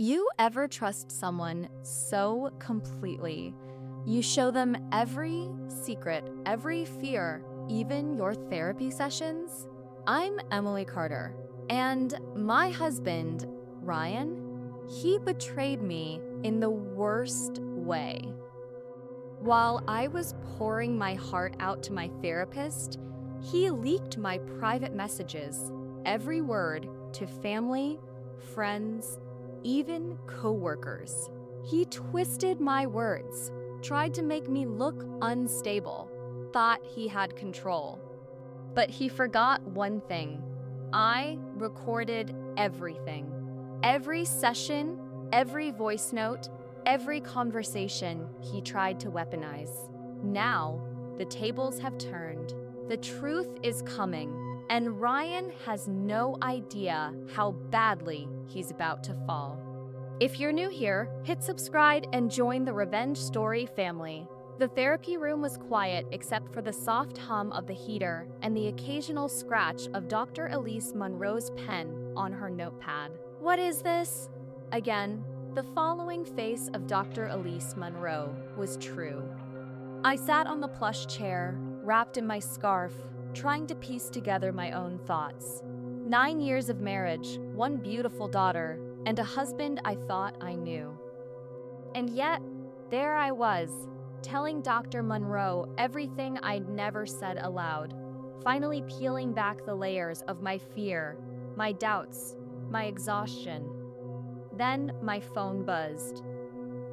You ever trust someone so completely? You show them every secret, every fear, even your therapy sessions? I'm Emily Carter, and my husband, Ryan, he betrayed me in the worst way. While I was pouring my heart out to my therapist, he leaked my private messages, every word, to family, friends, even coworkers. He twisted my words, tried to make me look unstable, thought he had control. But he forgot one thing. I recorded everything. Every session, every voice note, every conversation he tried to weaponize. Now, the tables have turned. The truth is coming, and Ryan has no idea how badly he's about to fall. If you're new here, hit subscribe and join the Revenge Story family. The therapy room was quiet except for the soft hum of the heater and the occasional scratch of Dr. Elise Monroe's pen on her notepad. What is this? Again, the following face of Dr. Elise Monroe was true. I sat on the plush chair, wrapped in my scarf, trying to piece together my own thoughts. 9 years of marriage, one beautiful daughter, and a husband I thought I knew. And yet, there I was, telling Dr. Monroe everything I'd never said aloud, finally peeling back the layers of my fear, my doubts, my exhaustion. Then my phone buzzed.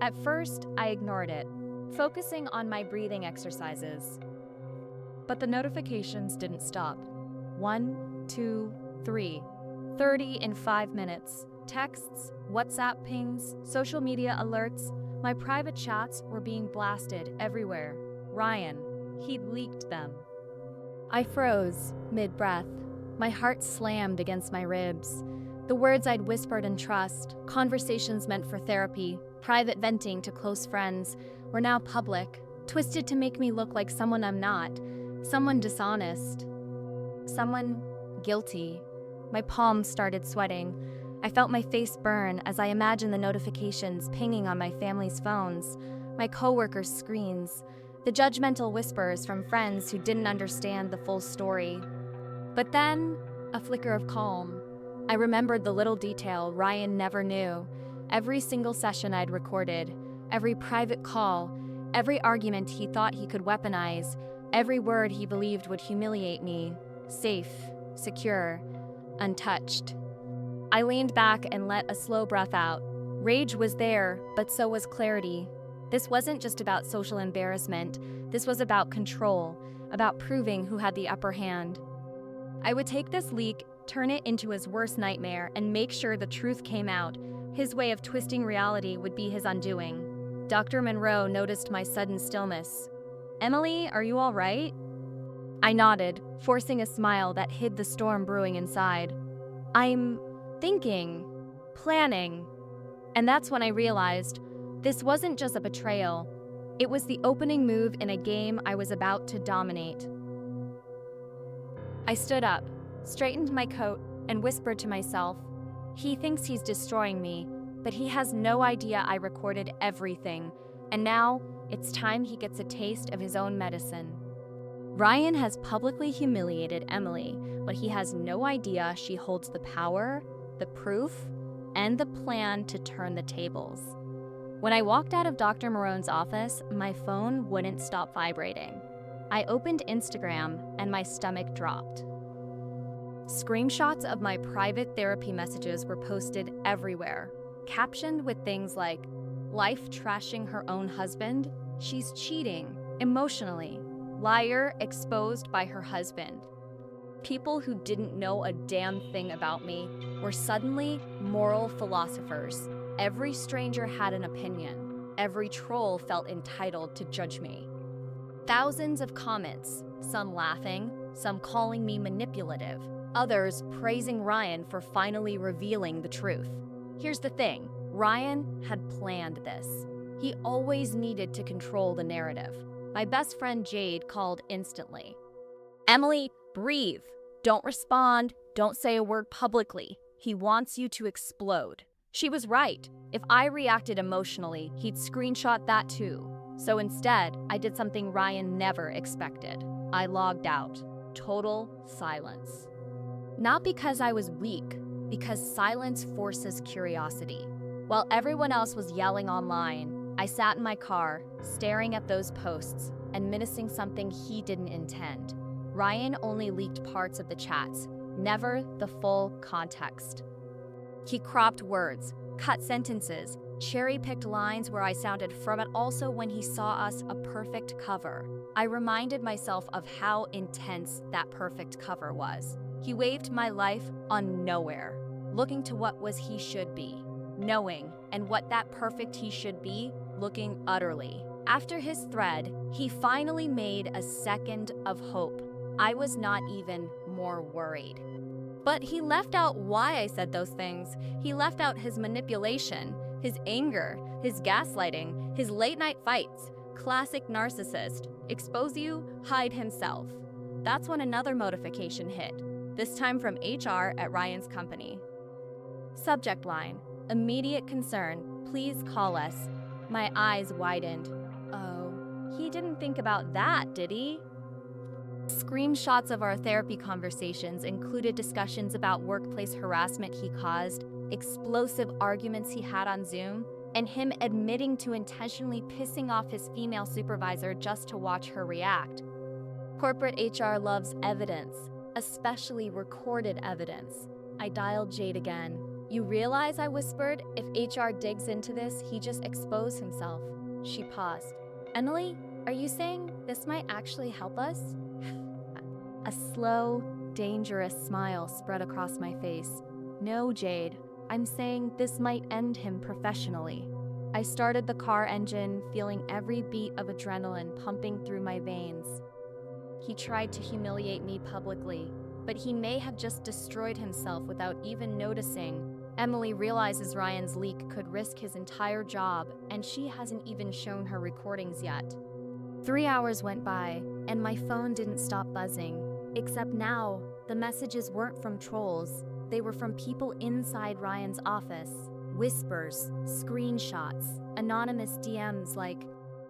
At first, I ignored it, focusing on my breathing exercises. But the notifications didn't stop. 1, 2, 3, 30 in 5 minutes. Texts, WhatsApp pings, social media alerts. My private chats were being blasted everywhere. Ryan, he'd leaked them. I froze, mid-breath. My heart slammed against my ribs. The words I'd whispered in trust, conversations meant for therapy, private venting to close friends, were now public, twisted to make me look like someone I'm not, someone dishonest, someone guilty. My palms started sweating. I felt my face burn as I imagined the notifications pinging on my family's phones, my coworkers' screens, the judgmental whispers from friends who didn't understand the full story. But then, a flicker of calm. I remembered the little detail Ryan never knew, every single session I'd recorded, every private call, every argument he thought he could weaponize, every word he believed would humiliate me, safe, secure, untouched. I leaned back and let a slow breath out. Rage was there, but so was clarity. This wasn't just about social embarrassment. This was about control, about proving who had the upper hand. I would take this leak, turn it into his worst nightmare, and make sure the truth came out. His way of twisting reality would be his undoing. Dr. Monroe noticed my sudden stillness. "Emily, are you all right?" I nodded, forcing a smile that hid the storm brewing inside. "I'm thinking, planning." And that's when I realized this wasn't just a betrayal. It was the opening move in a game I was about to dominate. I stood up, straightened my coat, and whispered to myself, "He thinks he's destroying me, but he has no idea I recorded everything, and now it's time he gets a taste of his own medicine." Ryan has publicly humiliated Emily, but he has no idea she holds the power, the proof, and the plan to turn the tables. When I walked out of Dr. Marone's office, my phone wouldn't stop vibrating. I opened Instagram and my stomach dropped. Screenshots of my private therapy messages were posted everywhere, captioned with things like, "Life trashing her own husband, she's cheating, emotionally, liar exposed by her husband." People who didn't know a damn thing about me were suddenly moral philosophers. Every stranger had an opinion. Every troll felt entitled to judge me. Thousands of comments, some laughing, some calling me manipulative, others praising Ryan for finally revealing the truth. Here's the thing, Ryan had planned this. He always needed to control the narrative. My best friend Jade called instantly. "Emily, breathe. Don't respond. Don't say a word publicly. He wants you to explode." She was right. If I reacted emotionally, he'd screenshot that too. So instead, I did something Ryan never expected. I logged out. Total silence. Not because I was weak, because silence forces curiosity. While everyone else was yelling online, I sat in my car, staring at those posts and menacing something he didn't intend. Ryan only leaked parts of the chats, never the full context. He cropped words, cut sentences, cherry-picked lines where I sounded firm, but also when he saw us a perfect cover. I reminded myself of how intense that perfect cover was. He waved my life on nowhere, looking to what was he should be, knowing, and what that perfect he should be, looking utterly. After his thread, he finally made a second of hope. I was not even more worried. But he left out why I said those things. He left out his manipulation, his anger, his gaslighting, his late-night fights. Classic narcissist. Expose you, hide himself. That's when another notification hit, this time from HR at Ryan's company. Subject line, immediate concern, please call us. My eyes widened. Oh, he didn't think about that, did he? Screenshots of our therapy conversations included discussions about workplace harassment he caused, explosive arguments he had on Zoom, and him admitting to intentionally pissing off his female supervisor just to watch her react. Corporate HR loves evidence, especially recorded evidence. I dialed Jade again. You realize, I whispered, if HR digs into this, he just exposed himself. She paused. Emily, are you saying this might actually help us? A slow, dangerous smile spread across my face. No, Jade. I'm saying this might end him professionally. I started the car engine, feeling every beat of adrenaline pumping through my veins. He tried to humiliate me publicly, but he may have just destroyed himself without even noticing. Emily realizes Ryan's leak could risk his entire job, and she hasn't even shown her recordings yet. 3 hours went by, and my phone didn't stop buzzing. Except now, the messages weren't from trolls. They were from people inside Ryan's office. Whispers, screenshots, anonymous DMs like,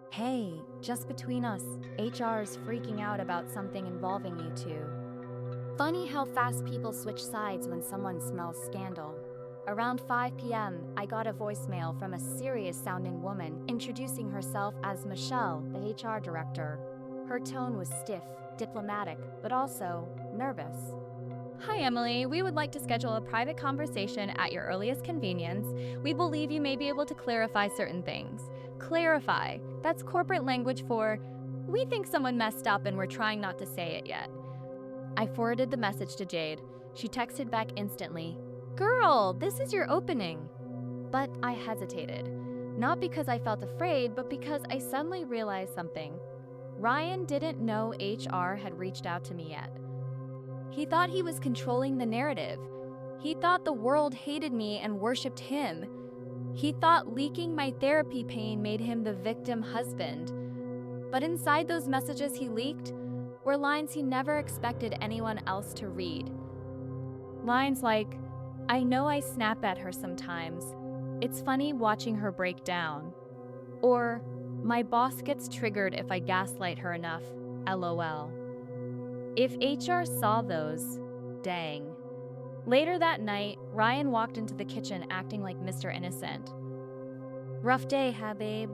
"Hey, just between us, HR's freaking out about something involving you two." Funny how fast people switch sides when someone smells scandal. Around 5 p.m., I got a voicemail from a serious-sounding woman introducing herself as Michelle, the HR director. Her tone was stiff, diplomatic, but also nervous. Hi, Emily. We would like to schedule a private conversation at your earliest convenience. We believe you may be able to clarify certain things. Clarify. That's corporate language for, we think someone messed up and we're trying not to say it yet. I forwarded the message to Jade. She texted back instantly, "Girl, this is your opening." But I hesitated. Not because I felt afraid, but because I suddenly realized something. Ryan didn't know HR had reached out to me yet. He thought he was controlling the narrative. He thought the world hated me and worshipped him. He thought leaking my therapy pain made him the victim husband. But inside those messages he leaked were lines he never expected anyone else to read. Lines like, "I know I snap at her sometimes. It's funny watching her break down." Or, "My boss gets triggered if I gaslight her enough, LOL." If HR saw those, dang. Later that night, Ryan walked into the kitchen acting like Mr. Innocent. "Rough day, huh, babe?"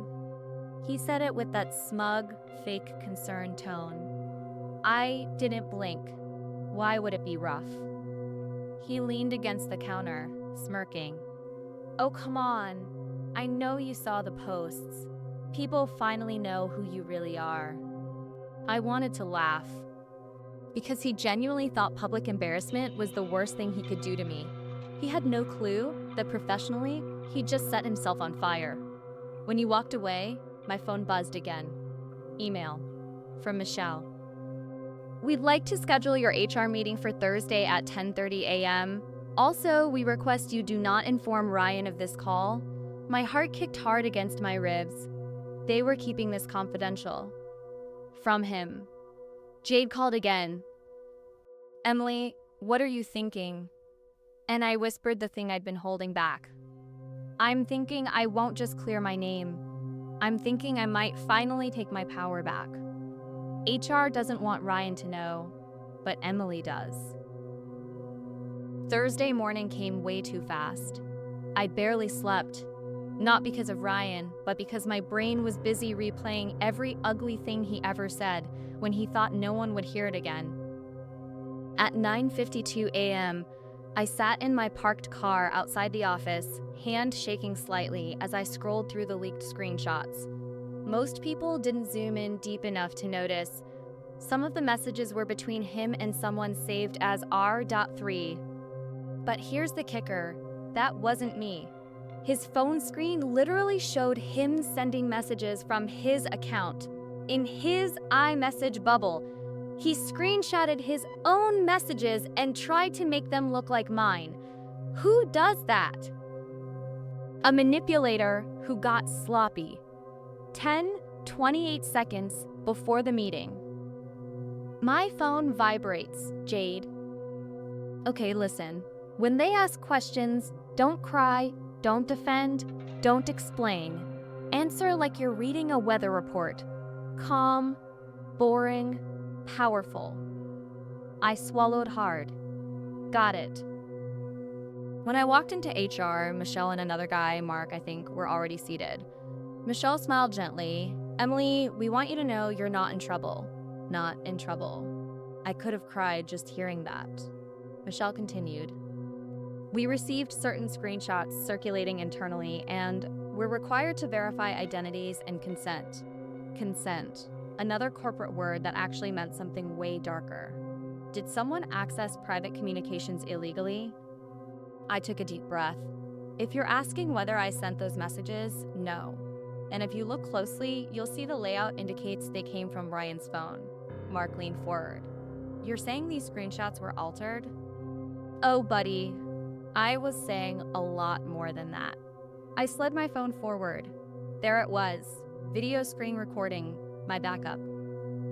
He said it with that smug, fake concern tone. I didn't blink. Why would it be rough? He leaned against the counter, smirking. "Oh, come on. I know you saw the posts. People finally know who you really are." I wanted to laugh, because he genuinely thought public embarrassment was the worst thing he could do to me. He had no clue that professionally, he'd just set himself on fire. When he walked away, my phone buzzed again. Email from Michelle. "We'd like to schedule your HR meeting for Thursday at 10:30 a.m. Also, we request you do not inform Ryan of this call." My heart kicked hard against my ribs. They were keeping this confidential. From him. Jade called again. "Emily, what are you thinking?" And I whispered the thing I'd been holding back. I'm thinking I won't just clear my name. I'm thinking I might finally take my power back. HR doesn't want Ryan to know, but Emily does. Thursday morning came way too fast. I barely slept, not because of Ryan, but because my brain was busy replaying every ugly thing he ever said when he thought no one would hear it again. At 9:52 a.m., I sat in my parked car outside the office, hand shaking slightly as I scrolled through the leaked screenshots. Most people didn't zoom in deep enough to notice. Some of the messages were between him and someone saved as R.3. But here's the kicker, that wasn't me. His phone screen literally showed him sending messages from his account, in his iMessage bubble. He screenshotted his own messages and tried to make them look like mine. Who does that? A manipulator who got sloppy. 10:28 seconds before the meeting. My phone vibrates, Jade. Okay, listen. When they ask questions, don't cry, don't defend, don't explain. Answer like you're reading a weather report. Calm, boring, powerful. I swallowed hard. Got it. When I walked into HR, Michelle and another guy, Mark, I think, were already seated. Michelle smiled gently. Emily, we want you to know you're not in trouble. Not in trouble. I could have cried just hearing that. Michelle continued. We received certain screenshots circulating internally, and we're required to verify identities and consent. Consent. Another corporate word that actually meant something way darker. Did someone access private communications illegally? I took a deep breath. If you're asking whether I sent those messages, no. And if you look closely, you'll see the layout indicates they came from Ryan's phone. Mark leaned forward. You're saying these screenshots were altered? Oh, buddy. I was saying a lot more than that. I slid my phone forward. There it was. Video screen recording, my backup.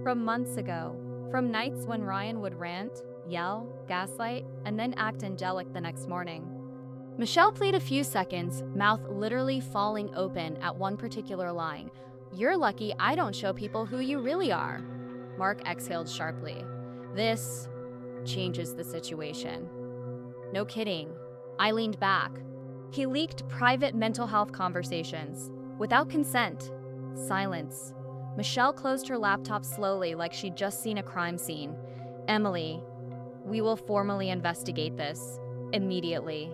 From months ago, from nights when Ryan would rant, yell, gaslight, and then act angelic the next morning. Michelle played a few seconds, mouth literally falling open at one particular line. You're lucky I don't show people who you really are. Mark exhaled sharply. This changes the situation. No kidding. I leaned back. He leaked private mental health conversations. Without consent. Silence. Michelle closed her laptop slowly like she'd just seen a crime scene. Emily, we will formally investigate this. Immediately.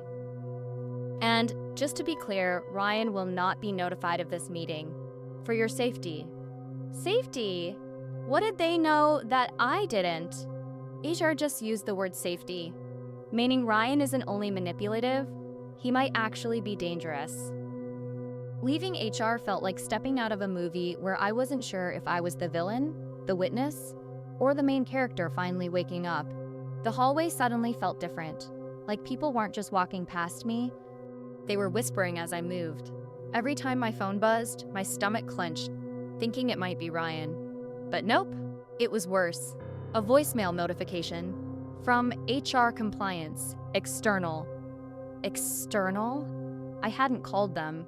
And just to be clear, Ryan will not be notified of this meeting. For your safety. Safety? What did they know that I didn't? HR just used the word safety. Meaning Ryan isn't only manipulative, he might actually be dangerous. Leaving HR felt like stepping out of a movie where I wasn't sure if I was the villain, the witness, or the main character finally waking up. The hallway suddenly felt different, like people weren't just walking past me, they were whispering as I moved. Every time my phone buzzed, my stomach clenched, thinking it might be Ryan. But nope, it was worse. A voicemail notification from HR Compliance, external. External? I hadn't called them.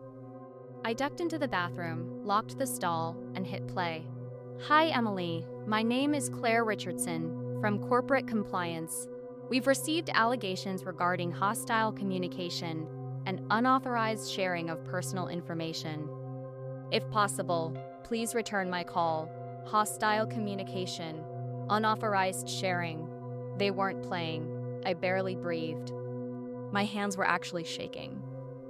I ducked into the bathroom, locked the stall, and hit play. Hi, Emily. My name is Claire Richardson from Corporate Compliance. We've received allegations regarding hostile communication and unauthorized sharing of personal information. If possible, please return my call. Hostile communication, unauthorized sharing. They weren't playing. I barely breathed. My hands were actually shaking.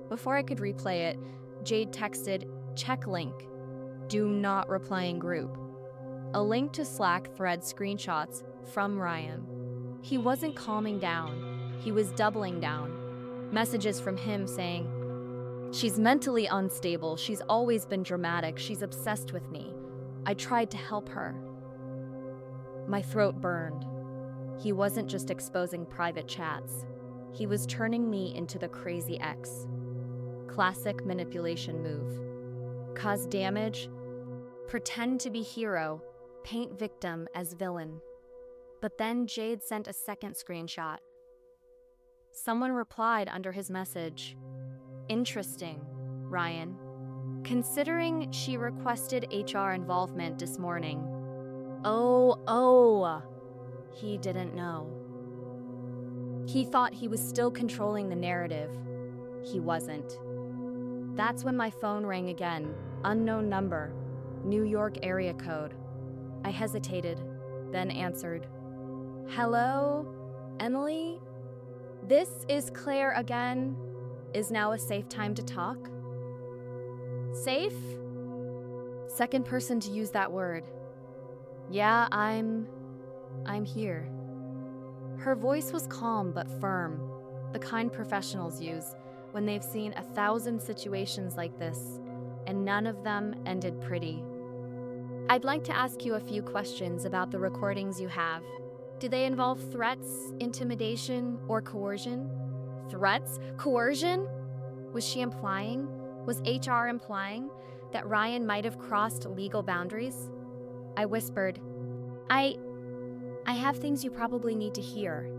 Before I could replay it, Jade texted, check link. Do not reply in group. A link to Slack thread screenshots from Ryan. He wasn't calming down. He was doubling down. Messages from him saying, she's mentally unstable. She's always been dramatic. She's obsessed with me. I tried to help her. My throat burned. He wasn't just exposing private chats. He was turning me into the crazy ex. Classic manipulation move. Cause damage, pretend to be hero, paint victim as villain. But then Jade sent a second screenshot. Someone replied under his message. Interesting, Ryan. Considering she requested HR involvement this morning. Oh, he didn't know. He thought he was still controlling the narrative. He wasn't. That's when my phone rang again. Unknown number. New York area code. I hesitated, then answered. Hello, Emily? This is Claire again. Is now a safe time to talk? Safe? Second person to use that word. Yeah, I'm here. Her voice was calm but firm, the kind professionals use when they've seen 1,000 situations like this, and none of them ended pretty. I'd like to ask you a few questions about the recordings you have. Do they involve threats, intimidation, or coercion? Threats? Coercion? Was she implying? Was HR implying that Ryan might have crossed legal boundaries? I whispered, I have things you probably need to hear.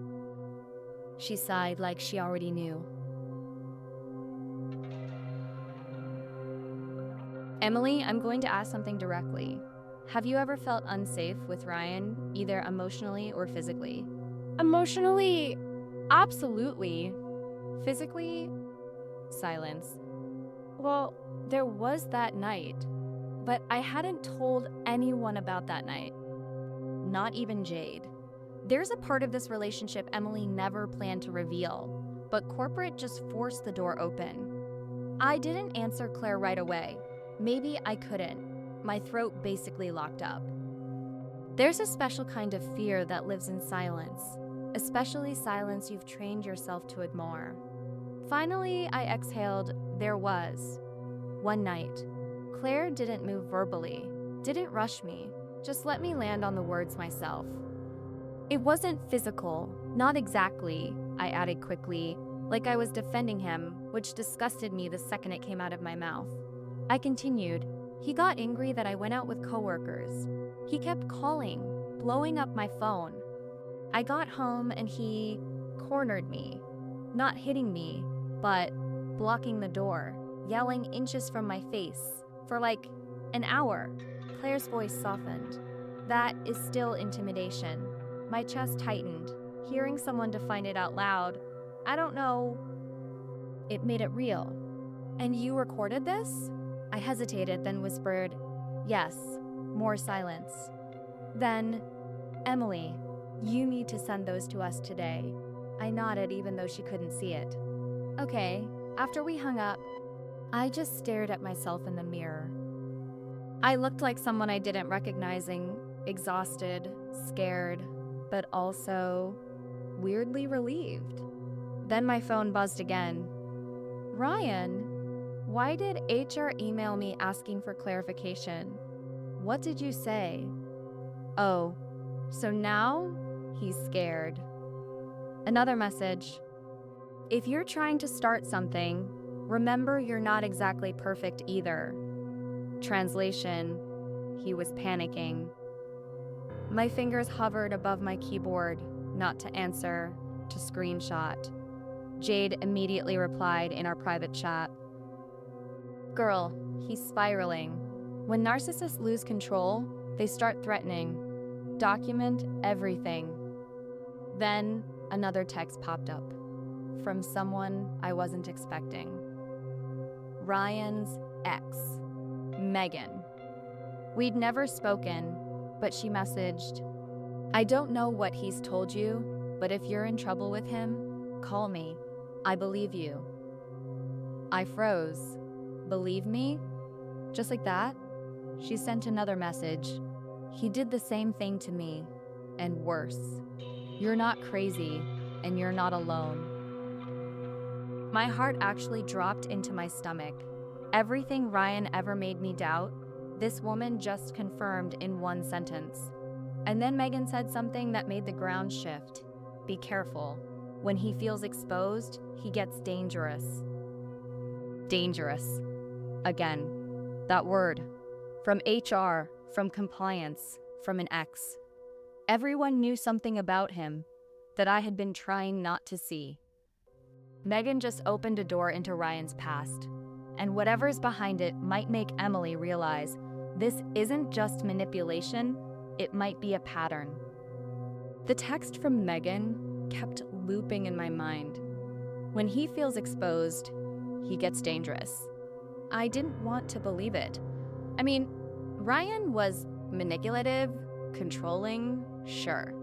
She sighed like she already knew. Emily, I'm going to ask something directly. Have you ever felt unsafe with Ryan, either emotionally or physically? Emotionally, absolutely. Physically, silence. Well, there was that night, but I hadn't told anyone about that night. Not even Jade. There's a part of this relationship Emily never planned to reveal, but corporate just forced the door open. I didn't answer Claire right away. Maybe I couldn't. My throat basically locked up. There's a special kind of fear that lives in silence, especially silence you've trained yourself to ignore. Finally, I exhaled, there was. One night. Claire didn't move verbally, didn't rush me, just let me land on the words myself. It wasn't physical, not exactly, I added quickly, like I was defending him, which disgusted me the second it came out of my mouth. I continued, he got angry that I went out with coworkers. He kept calling, blowing up my phone. I got home and he cornered me, not hitting me, but blocking the door, yelling inches from my face, for like an hour. Claire's voice softened. That is still intimidation. My chest tightened, hearing someone define it out loud. I don't know. It made it real. And you recorded this? I hesitated, then whispered, yes. More silence. Then, Emily, you need to send those to us today. I nodded even though she couldn't see it. Okay, after we hung up, I just stared at myself in the mirror. I looked like someone I didn't recognizing, exhausted, scared, but also weirdly relieved. Then my phone buzzed again. Ryan, why did HR email me asking for clarification? What did you say? Oh, so now he's scared. Another message. If you're trying to start something, remember you're not exactly perfect either. Translation, he was panicking. My fingers hovered above my keyboard, not to answer, to screenshot. Jade immediately replied in our private chat. Girl, he's spiraling. When narcissists lose control, they start threatening. Document everything. Then another text popped up from someone I wasn't expecting. Ryan's ex, Megan. We'd never spoken, but she messaged, I don't know what he's told you, but if you're in trouble with him, call me. I believe you. I froze. Believe me? Just like that? She sent another message. He did the same thing to me, and worse. You're not crazy, and you're not alone. My heart actually dropped into my stomach. Everything Ryan ever made me doubt, this woman just confirmed in one sentence. And then Megan said something that made the ground shift. Be careful. When he feels exposed, he gets dangerous. Dangerous. Again. That word. From HR, from compliance, from an ex. Everyone knew something about him that I had been trying not to see. Megan just opened a door into Ryan's past, and whatever's behind it might make Emily realize this isn't just manipulation, it might be a pattern. The text from Megan kept looping in my mind. When he feels exposed, he gets dangerous. I didn't want to believe it. I mean, Ryan was manipulative, controlling, sure.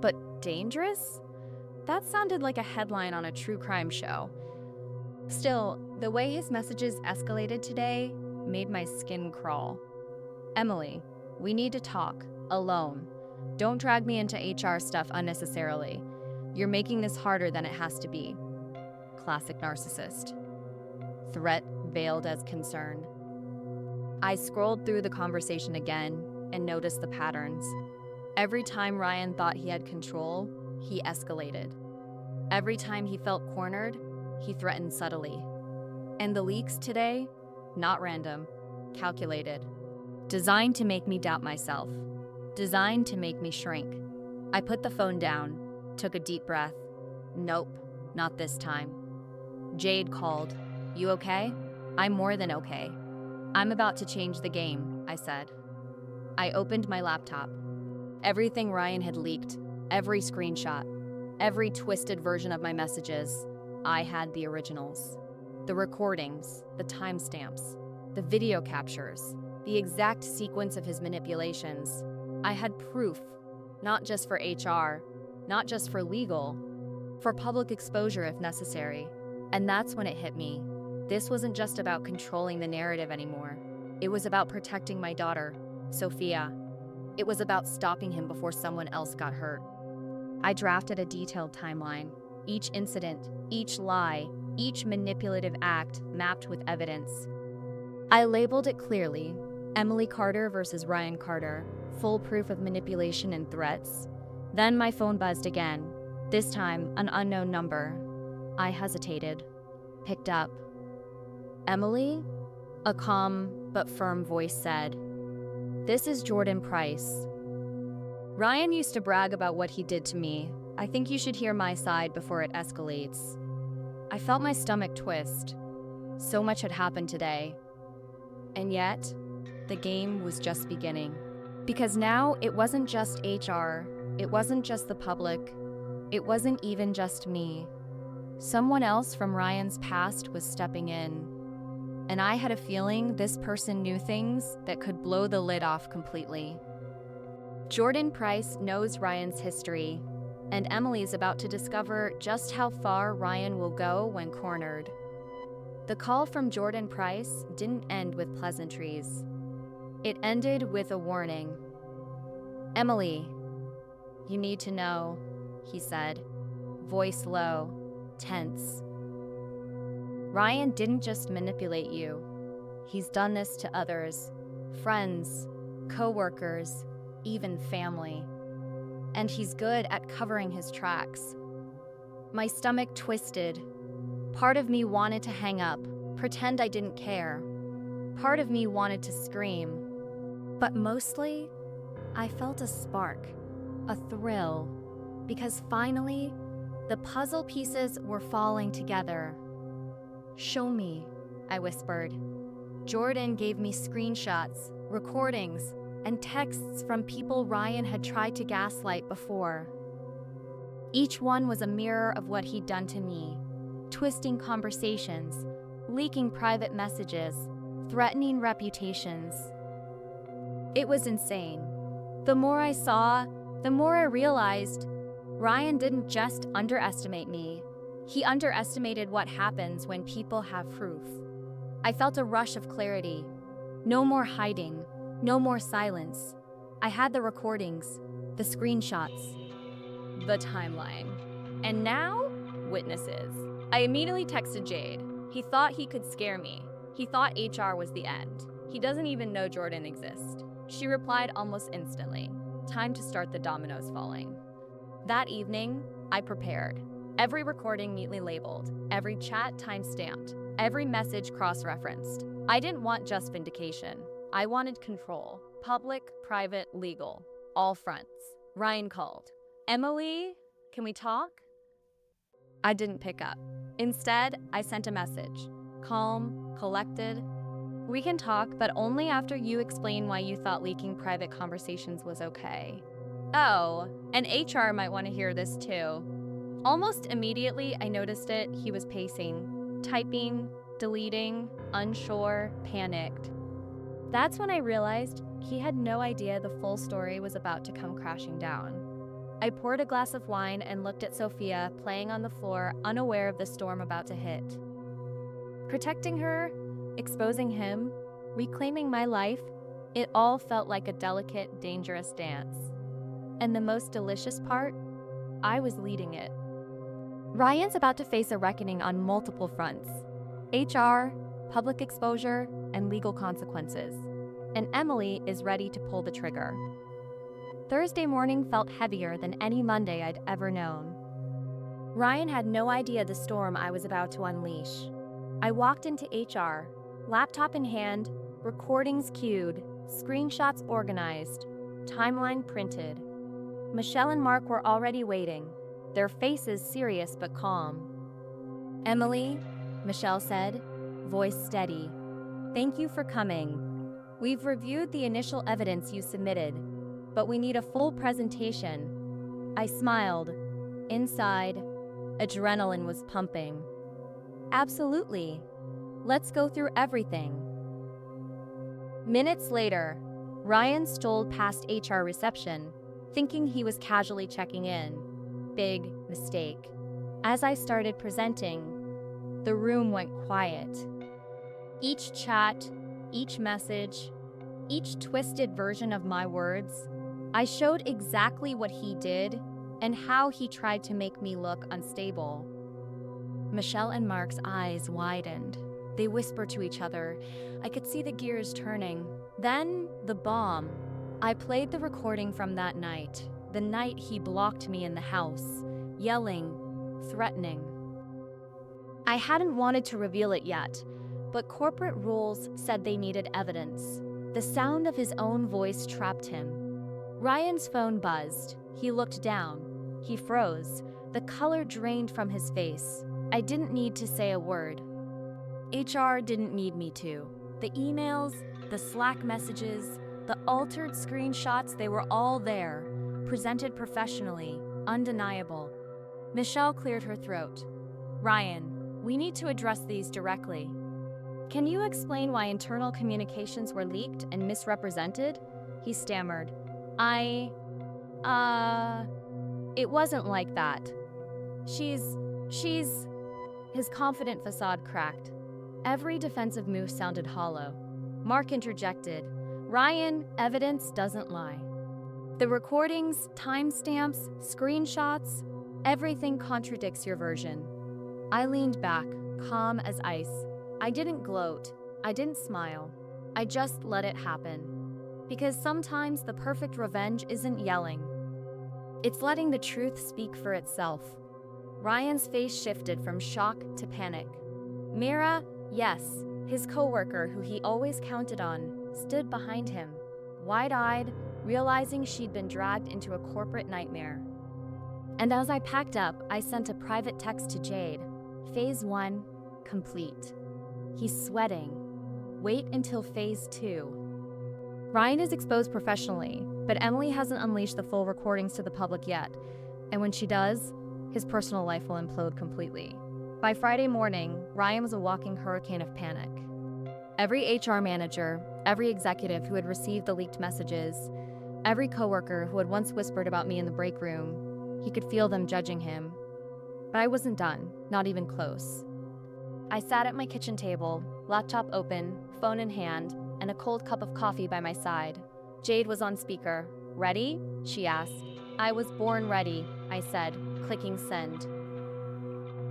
But dangerous? That sounded like a headline on a true crime show. Still, the way his messages escalated today made my skin crawl. Emily, we need to talk, alone. Don't drag me into HR stuff unnecessarily. You're making this harder than it has to be. Classic narcissist. Threat veiled as concern. I scrolled through the conversation again and noticed the patterns. Every time Ryan thought he had control, he escalated. Every time he felt cornered, he threatened subtly. And the leaks today, not random, calculated. Designed to make me doubt myself. Designed to make me shrink. I put the phone down, took a deep breath. Nope, not this time. Jade called. You okay? I'm more than okay. I'm about to change the game, I said. I opened my laptop. Everything Ryan had leaked, every screenshot, every twisted version of my messages, I had the originals. The recordings, the timestamps, the video captures, the exact sequence of his manipulations. I had proof, not just for HR, not just for legal, for public exposure if necessary. And that's when it hit me. This wasn't just about controlling the narrative anymore. It was about protecting my daughter, Sophia. It was about stopping him before someone else got hurt. I drafted a detailed timeline. Each incident, each lie, each manipulative act mapped with evidence. I labeled it clearly: Emily Carter versus Ryan Carter, full proof of manipulation and threats. Then my phone buzzed again, this time an unknown number. I hesitated, picked up. Emily? A calm but firm voice said, "This is Jordan Price. Ryan used to brag about what he did to me. I think you should hear my side before it escalates." I felt my stomach twist. So much had happened today. And yet, the game was just beginning. Because now it wasn't just HR, it wasn't just the public, it wasn't even just me. Someone else from Ryan's past was stepping in. And I had a feeling this person knew things that could blow the lid off completely. Jordan Price knows Ryan's history, and Emily's about to discover just how far Ryan will go when cornered. The call from Jordan Price didn't end with pleasantries. It ended with a warning. "Emily, you need to know," he said, voice low, tense. "Ryan didn't just manipulate you. He's done this to others, friends, co-workers, even family. And he's good at covering his tracks." My stomach twisted. Part of me wanted to hang up, pretend I didn't care. Part of me wanted to scream. But mostly, I felt a spark, a thrill, because finally, the puzzle pieces were falling together. "Show me," I whispered. Jordan gave me screenshots, recordings, and texts from people Ryan had tried to gaslight before. Each one was a mirror of what he'd done to me, twisting conversations, leaking private messages, threatening reputations. It was insane. The more I saw, the more I realized Ryan didn't just underestimate me. He underestimated what happens when people have proof. I felt a rush of clarity. No more hiding, no more silence. I had the recordings, the screenshots, the timeline. And now, witnesses. I immediately texted Jade. He thought he could scare me. He thought HR was the end. He doesn't even know Jordan exists. She replied almost instantly. Time to start the dominoes falling. That evening, I prepared. Every recording neatly labeled, every chat time-stamped, every message cross-referenced. I didn't want just vindication. I wanted control. Public, private, legal. All fronts. Ryan called. "Emily, can we talk?" I didn't pick up. Instead, I sent a message. Calm, collected. We can talk, but only after you explain why you thought leaking private conversations was okay. Oh, and HR might want to hear this too. Almost immediately, I noticed it. He was pacing, typing, deleting, unsure, panicked. That's when I realized he had no idea the full story was about to come crashing down. I poured a glass of wine and looked at Sophia playing on the floor, unaware of the storm about to hit. Protecting her, exposing him, reclaiming my life, it all felt like a delicate, dangerous dance. And the most delicious part, I was leading it. Ryan's about to face a reckoning on multiple fronts: HR, public exposure, and legal consequences. And Emily is ready to pull the trigger. Thursday morning felt heavier than any Monday I'd ever known. Ryan had no idea the storm I was about to unleash. I walked into HR, laptop in hand, recordings queued, screenshots organized, timeline printed. Michelle and Mark were already waiting, their faces serious but calm. "Emily," Michelle said, voice steady, "thank you for coming. We've reviewed the initial evidence you submitted, but we need a full presentation." I smiled. Inside, adrenaline was pumping. "Absolutely. Let's go through everything." Minutes later, Ryan strolled past HR reception, thinking he was casually checking in. Big mistake. As I started presenting, the room went quiet. Each chat, each message, each twisted version of my words, I showed exactly what he did and how he tried to make me look unstable. Michelle and Mark's eyes widened. They whispered to each other. I could see the gears turning. Then, the bomb. I played the recording from that night, the night he blocked me in the house, yelling, threatening. I hadn't wanted to reveal it yet, but corporate rules said they needed evidence. The sound of his own voice trapped him. Ryan's phone buzzed. He looked down. He froze. The color drained from his face. I didn't need to say a word. HR didn't need me to. The emails, the Slack messages, the altered screenshots, they were all there, presented professionally, undeniable. Michelle cleared her throat. "Ryan, we need to address these directly. Can you explain why internal communications were leaked and misrepresented?" He stammered. It wasn't like that. She's... His confident facade cracked. Every defensive move sounded hollow. Mark interjected. "Ryan, evidence doesn't lie. The recordings, timestamps, screenshots, everything contradicts your version." I leaned back, calm as ice. I didn't gloat. I didn't smile. I just let it happen. Because sometimes the perfect revenge isn't yelling. It's letting the truth speak for itself. Ryan's face shifted from shock to panic. Mira, yes, his coworker who he always counted on, stood behind him, wide-eyed, realizing she'd been dragged into a corporate nightmare. And as I packed up, I sent a private text to Jade. Phase 1, complete. He's sweating. Wait until Phase 2. Ryan is exposed professionally, but Emily hasn't unleashed the full recordings to the public yet. And when she does, his personal life will implode completely. By Friday morning, Ryan was a walking hurricane of panic. Every HR manager, every executive who had received the leaked messages, every coworker who had once whispered about me in the break room, he could feel them judging him. But I wasn't done, not even close. I sat at my kitchen table, laptop open, phone in hand, and a cold cup of coffee by my side. Jade was on speaker. "Ready?" she asked. "I was born ready," I said, clicking send.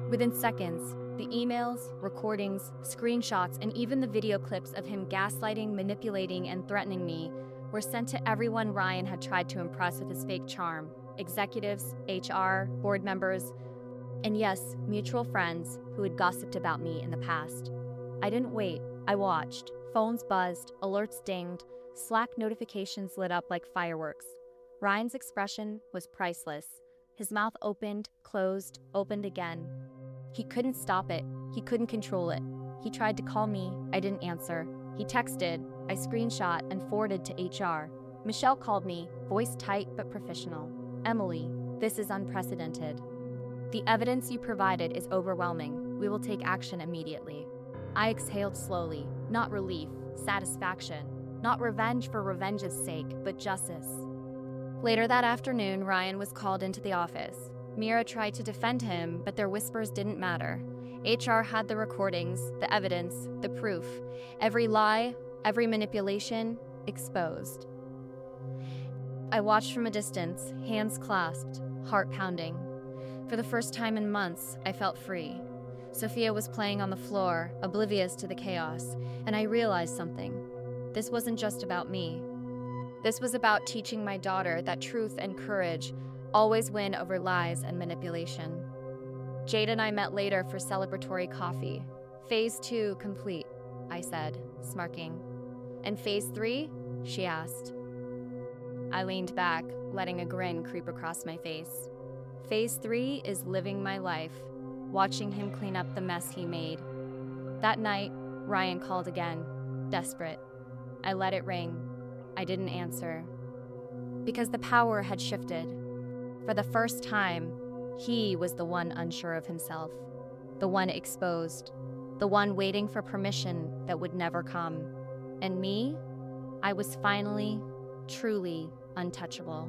Within seconds, the emails, recordings, screenshots, and even the video clips of him gaslighting, manipulating, and threatening me were sent to everyone Ryan had tried to impress with his fake charm: executives, HR, board members, and yes, mutual friends who had gossiped about me in the past. I didn't wait. I watched. Phones buzzed, alerts dinged, Slack notifications lit up like fireworks. Ryan's expression was priceless. His mouth opened, closed, opened again. He couldn't stop it. He couldn't control it. He tried to call me. I didn't answer. He texted. I screenshot and forwarded to HR. Michelle called me, voice tight but professional. Emily, this is unprecedented. The evidence you provided is overwhelming. We will take action immediately. I exhaled slowly, not relief, satisfaction. Not revenge for revenge's sake, but justice. Later that afternoon, Ryan was called into the office. Mira tried to defend him, but their whispers didn't matter. HR had the recordings, the evidence, the proof. Every lie, every manipulation, exposed. I watched from a distance, hands clasped, heart pounding. For the first time in months, I felt free. Sophia was playing on the floor, oblivious to the chaos, and I realized something. This wasn't just about me. This was about teaching my daughter that truth and courage always win over lies and manipulation. Jade and I met later for celebratory coffee. Phase 2 complete, I said, smirking. And phase 3? She asked. I leaned back, letting a grin creep across my face. Phase 3 is living my life, watching him clean up the mess he made. That night, Ryan called again, desperate. I let it ring. I didn't answer. Because the power had shifted. For the first time, he was the one unsure of himself, the one exposed, the one waiting for permission that would never come. And me, I was finally, truly untouchable.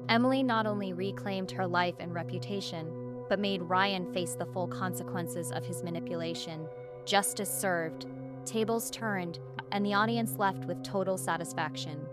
Emily not only reclaimed her life and reputation, but made Ryan face the full consequences of his manipulation. Justice served, tables turned, and the audience left with total satisfaction.